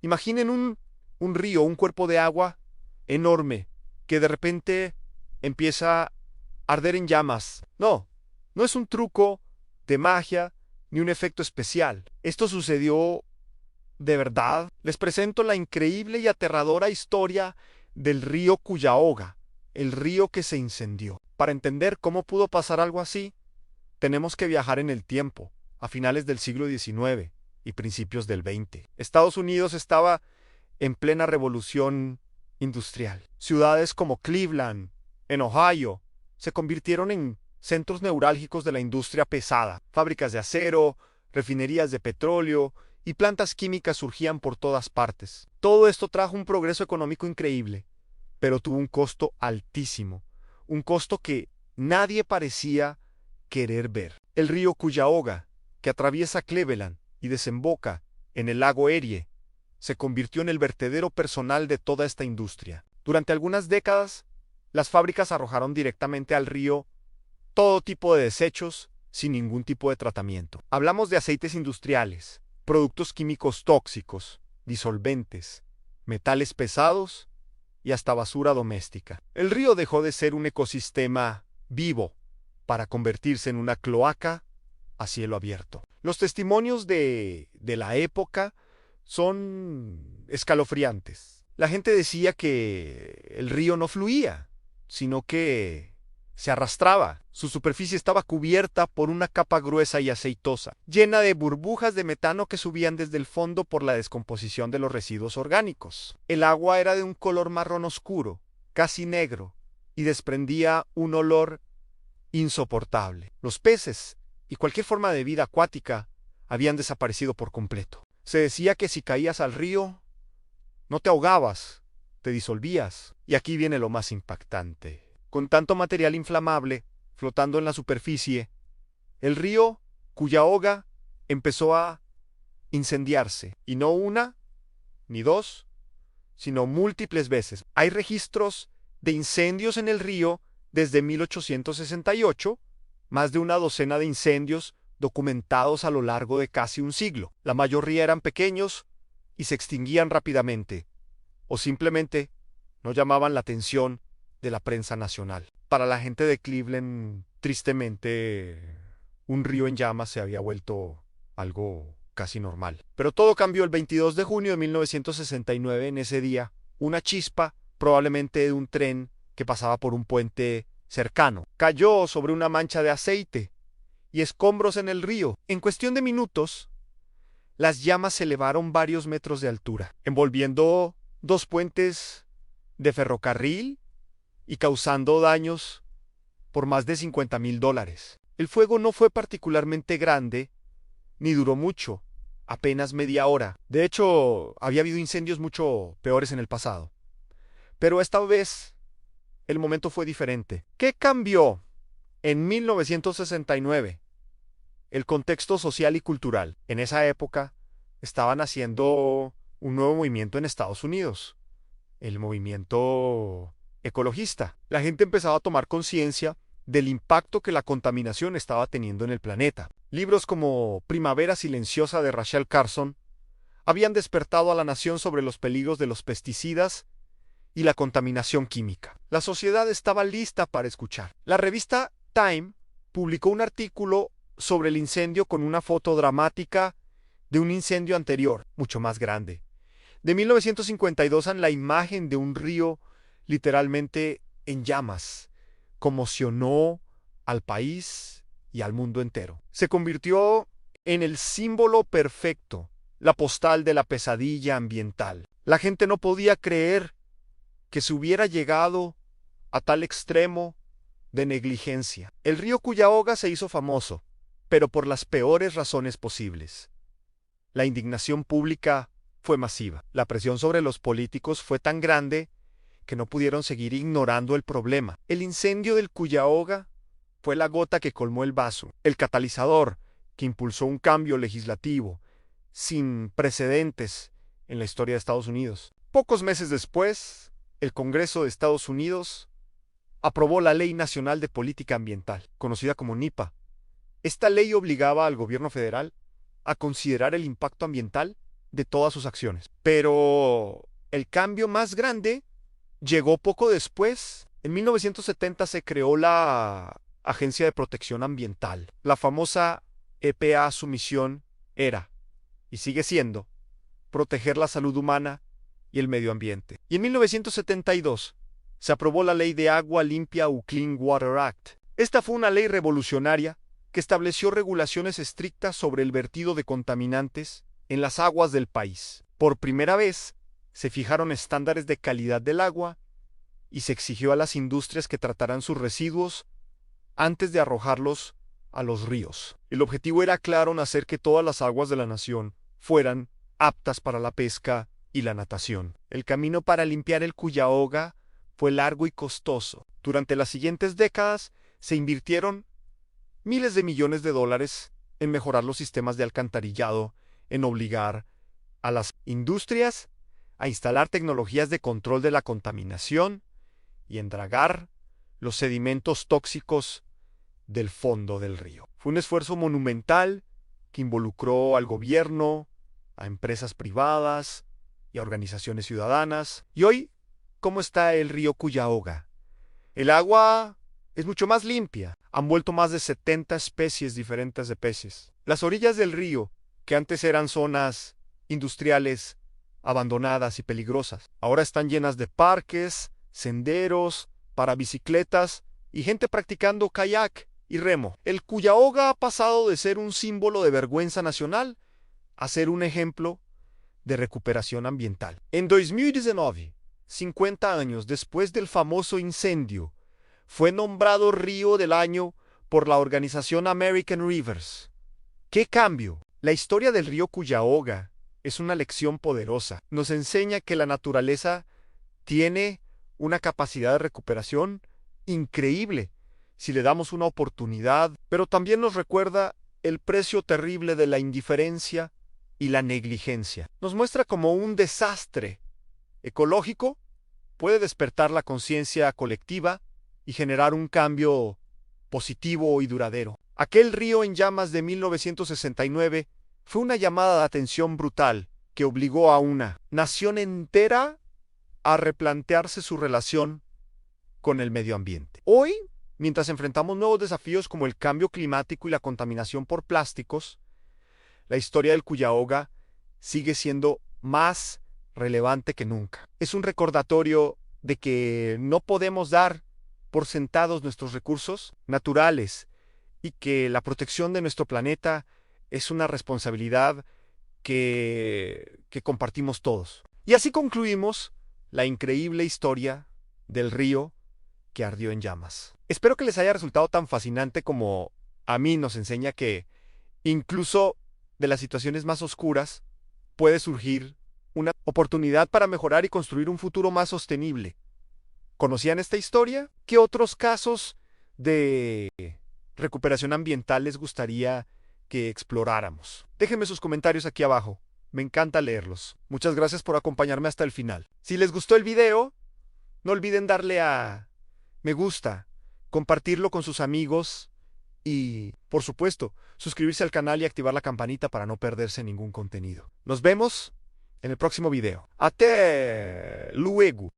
Imaginen un río, un cuerpo de agua enorme, que de repente empieza a arder en llamas. No, no es un truco de magia ni un efecto especial. Esto sucedió de verdad. Les presento la increíble y aterradora historia del río Cuyahoga, el río que se incendió. Para entender cómo pudo pasar algo así, tenemos que viajar en el tiempo, a finales del siglo XIX y principios del XX. Estados Unidos estaba en plena revolución industrial. Ciudades como Cleveland, en Ohio, se convirtieron en centros neurálgicos de la industria pesada. Fábricas de acero, refinerías de petróleo y plantas químicas surgían por todas partes. Todo esto trajo un progreso económico increíble, pero tuvo un costo altísimo, un costo que nadie parecía querer ver. El río Cuyahoga, que atraviesa Cleveland y desemboca en el lago Erie, se convirtió en el vertedero personal de toda esta industria. Durante algunas décadas, las fábricas arrojaron directamente al río todo tipo de desechos sin ningún tipo de tratamiento. Hablamos de aceites industriales, productos químicos tóxicos, disolventes, metales pesados y hasta basura doméstica. El río dejó de ser un ecosistema vivo para convertirse en una cloaca a cielo abierto. Los testimonios de la época son escalofriantes. La gente decía que el río no fluía, sino que se arrastraba. Su superficie estaba cubierta por una capa gruesa y aceitosa, llena de burbujas de metano que subían desde el fondo por la descomposición de los residuos orgánicos. El agua era de un color marrón oscuro, casi negro, y desprendía un olor insoportable. Los peces y cualquier forma de vida acuática habían desaparecido por completo. Se decía que si caías al río, no te ahogabas, te disolvías. Y aquí viene lo más impactante. Con tanto material inflamable flotando en la superficie, el río Cuyahoga empezó a incendiarse. Y no una, ni dos, sino múltiples veces. Hay registros de incendios en el río desde 1868, más de una docena de incendios documentados a lo largo de casi un siglo. La mayoría eran pequeños y se extinguían rápidamente, o simplemente no llamaban la atención de la prensa nacional. Para la gente de Cleveland, tristemente, un río en llamas se había vuelto algo casi normal. Pero todo cambió el 22 de junio de 1969. En ese día, una chispa, probablemente de un tren que pasaba por un puente cercano, cayó sobre una mancha de aceite y escombros en el río. En cuestión de minutos, las llamas se elevaron varios metros de altura, envolviendo dos puentes de ferrocarril y causando daños por más de $50,000. El fuego no fue particularmente grande, ni duró mucho, apenas media hora. De hecho, había habido incendios mucho peores en el pasado. Pero esta vez, el momento fue diferente. ¿Qué cambió en 1969? El contexto social y cultural. En esa época, estaban haciendo un nuevo movimiento en Estados Unidos, el movimiento ecologista. La gente empezaba a tomar conciencia del impacto que la contaminación estaba teniendo en el planeta. Libros como Primavera Silenciosa de Rachel Carson habían despertado a la nación sobre los peligros de los pesticidas y la contaminación química. La sociedad estaba lista para escuchar. La revista Time publicó un artículo sobre el incendio con una foto dramática de un incendio anterior, mucho más grande. De 1952, la imagen de un río literalmente en llamas conmocionó al país y al mundo entero. Se convirtió en el símbolo perfecto, la postal de la pesadilla ambiental. La gente no podía creer que se hubiera llegado a tal extremo de negligencia. El río Cuyahoga se hizo famoso, pero por las peores razones posibles. La indignación pública fue masiva. La presión sobre los políticos fue tan grande que no pudieron seguir ignorando el problema. El incendio del Cuyahoga fue la gota que colmó el vaso, el catalizador que impulsó un cambio legislativo sin precedentes en la historia de Estados Unidos. Pocos meses después, el Congreso de Estados Unidos aprobó la Ley Nacional de Política Ambiental, conocida como NIPA. Esta ley obligaba al gobierno federal a considerar el impacto ambiental de todas sus acciones. Pero el cambio más grande llegó poco después. En 1970 se creó la Agencia de Protección Ambiental. La famosa EPA, su misión era, y sigue siendo, proteger la salud humana y el medio ambiente. Y en 1972 se aprobó la Ley de Agua Limpia o Clean Water Act. Esta fue una ley revolucionaria que estableció regulaciones estrictas sobre el vertido de contaminantes en las aguas del país. Por primera vez se fijaron estándares de calidad del agua y se exigió a las industrias que trataran sus residuos antes de arrojarlos a los ríos. El objetivo era claro, hacer que todas las aguas de la nación fueran aptas para la pesca y la natación. El camino para limpiar el Cuyahoga fue largo y costoso. Durante las siguientes décadas se invirtieron miles de millones de dólares en mejorar los sistemas de alcantarillado, en obligar a las industrias a instalar tecnologías de control de la contaminación y en dragar los sedimentos tóxicos del fondo del río. Fue un esfuerzo monumental que involucró al gobierno, a empresas privadas y a organizaciones ciudadanas. Y hoy, ¿cómo está el río Cuyahoga? El agua es mucho más limpia. Han vuelto más de 70 especies diferentes de peces. Las orillas del río, que antes eran zonas industriales abandonadas y peligrosas, ahora están llenas de parques, senderos, para bicicletas y gente practicando kayak y remo. El Cuyahoga ha pasado de ser un símbolo de vergüenza nacional a ser un ejemplo de recuperación ambiental. En 2019, 50 años después del famoso incendio, fue nombrado Río del Año por la organización American Rivers. ¡Qué cambio! La historia del río Cuyahoga es una lección poderosa. Nos enseña que la naturaleza tiene una capacidad de recuperación increíble si le damos una oportunidad, pero también nos recuerda el precio terrible de la indiferencia y la negligencia. Nos muestra cómo un desastre ecológico puede despertar la conciencia colectiva y generar un cambio positivo y duradero. Aquel río en llamas de 1969 fue una llamada de atención brutal que obligó a una nación entera a replantearse su relación con el medio ambiente. Hoy, mientras enfrentamos nuevos desafíos como el cambio climático y la contaminación por plásticos, la historia del Cuyahoga sigue siendo más relevante que nunca. Es un recordatorio de que no podemos dar por sentados nuestros recursos naturales y que la protección de nuestro planeta es una responsabilidad que compartimos todos. Y así concluimos la increíble historia del río que ardió en llamas. Espero que les haya resultado tan fascinante como a mí. Nos enseña que incluso de las situaciones más oscuras puede surgir una oportunidad para mejorar y construir un futuro más sostenible. ¿Conocían esta historia? ¿Qué otros casos de recuperación ambiental les gustaría que exploráramos? Déjenme sus comentarios aquí abajo. Me encanta leerlos. Muchas gracias por acompañarme hasta el final. Si les gustó el video, no olviden darle a me gusta, compartirlo con sus amigos y, por supuesto, suscribirse al canal y activar la campanita para no perderse ningún contenido. Nos vemos en el próximo video. ¡Hasta luego!